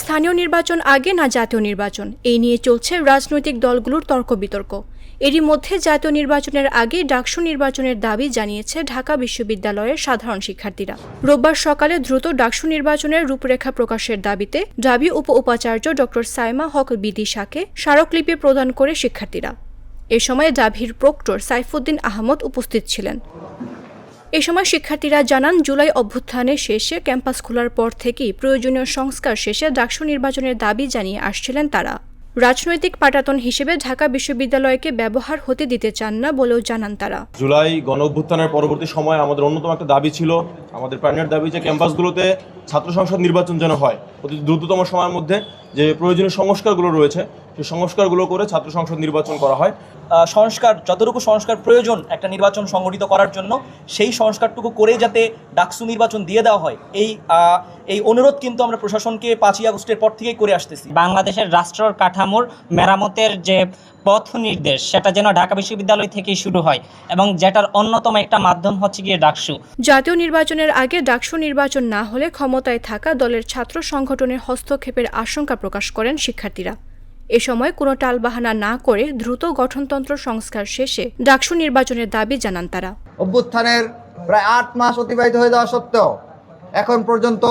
স্থানীয় নির্বাচন আগে না জাতীয় নির্বাচন, এই নিয়ে চলছে রাজনৈতিক দলগুলোর তর্ক বিতর্ক। এরই মধ্যে জাতীয় নির্বাচনের আগে ডাকসু নির্বাচনের দাবি জানিয়েছে ঢাকা বিশ্ববিদ্যালয়ের সাধারণ শিক্ষার্থীরা। রোববার সকালে দ্রুত ডাকসু নির্বাচনের রূপরেখা প্রকাশের দাবিতে ঢাবি উপাচার্য ড সাইমা হক বিদিশাকে স্মারকলিপি প্রদান করে শিক্ষার্থীরা। এ সময় ঢাবির প্রক্টর সাইফুদ্দিন আহমদ উপস্থিত ছিলেন। এ সময় শিক্ষার্থীরা জানান, জুলাই অভ্যুত্থানের শেষে ক্যাম্পাস খোলার পর থেকেই প্রয়োজনীয় সংস্কার শেষে ডাকসু নির্বাচনের দাবি জানিয়ে আসছিলেন তারা। রাজনৈতিক পাটাতন হিসেবে ঢাকা বিশ্ববিদ্যালয়কে ব্যবহার হতে দিতে চান না বলেও জানান তারা। জুলাই গণ অভ্যুত্থানের পরবর্তী সময় আমাদের অন্যতম একটা দাবি ছিল, আমাদের প্রাণের দাবি যে ক্যাম্পাসগুলোতে ছাত্র সংসদ নির্বাচন যেন হয় অতি দ্রুততম সময়ের মধ্যে, যে প্রয়োজনীয় সংস্কারগুলো রয়েছে সেই সংস্কারগুলো করে ছাত্র সংসদ নির্বাচন করা হয়। সংস্কার, যতটুকু সংস্কার প্রয়োজন একটা নির্বাচন সংগঠিত করার জন্য, সেই সংস্কারটুকু করে যাতে ডাকসু নির্বাচন দিয়ে দেওয়া হয়, এই অনুরোধ কিন্তু আমরা প্রশাসনকে 5ই আগস্টের পর থেকেই করে আসতেছি। বাংলাদেশের রাষ্ট্র কাঠামোর মেরামতের যে পথ নির্দেশ, সেটা যেন ঢাকা বিশ্ববিদ্যালয় থেকেই শুরু হয়, এবং যেটার অন্যতম একটা মাধ্যম হচ্ছে গিয়ে ডাকসু। জাতীয় নির্বাচনের আগে ডাকসু নির্বাচন না হলে ক্ষমতায় থাকা দলের ছাত্র সংগঠনের হস্তক্ষেপের আশঙ্কা প্রকাশ করেন শিক্ষার্থীরা। এ সময় কোনো টালবাহানা না করে দ্রুত গঠনতন্ত্র সংস্কার শেষে ডাকসু নির্বাচনের দাবি জানান তারা। অভ্যুত্থানের প্রায় 8 মাস অতিবাহিত হয়ে যাওয়া সত্ত্বেও এখন পর্যন্ত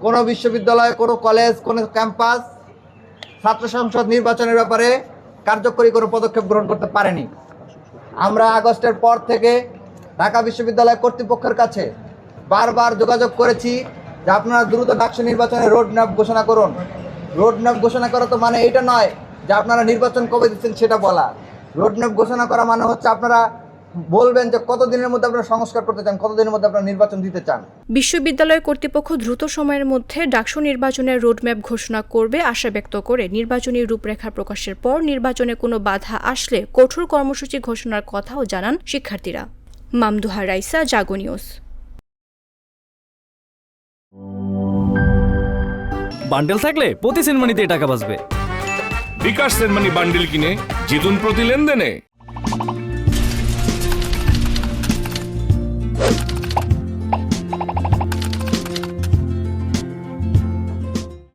কোনো বিশ্ববিদ্যালয়, কোনো কলেজ, কোনো ক্যাম্পাস ছাত্র সংসদ নির্বাচনের ব্যাপারে কার্যকরী কোনো পদক্ষেপ গ্রহণ করতে পারেনি। আমরা আগস্টের পর থেকে ঢাকা বিশ্ববিদ্যালয় কর্তৃপক্ষের কাছে বারবার যোগাযোগ করেছি যে আপনারা দ্রুত ডাকসু নির্বাচনের রোডম্যাপ ঘোষণা করুন। রোডম্যাপ ঘোষণা করা তো মানে এটা নয় যে আপনারা নির্বাচন কবে দিচ্ছেন সেটা বলা। রোডম্যাপ ঘোষণা করা মানে হচ্ছে আপনারা বলবেন যে কতদিনের মধ্যে আপনারা সংস্কার করতে চান, কতদিনের মধ্যে আপনারা নির্বাচন দিতে চান। বিশ্ববিদ্যালয় কর্তৃপক্ষ দ্রুত সময়ের মধ্যে ডাকসু নির্বাচনের রোডম্যাপ ঘোষণা করবে আশা ব্যক্ত করে নির্বাচনী রূপরেখা প্রকাশের পর নির্বাচনে কোনো বাধা আসলে কঠোর কর্মসূচি ঘোষণার কথাও জানান শিক্ষার্থীরা। মামদুহা রাইসা, জাগো নিউজ। বান্ডেল থাকলে প্রতি সেনমানিতে টাকা বাঁচবে। বিকাশ সেনমানি বান্ডেল কিনে জিতুন প্রতি লেনদেনে।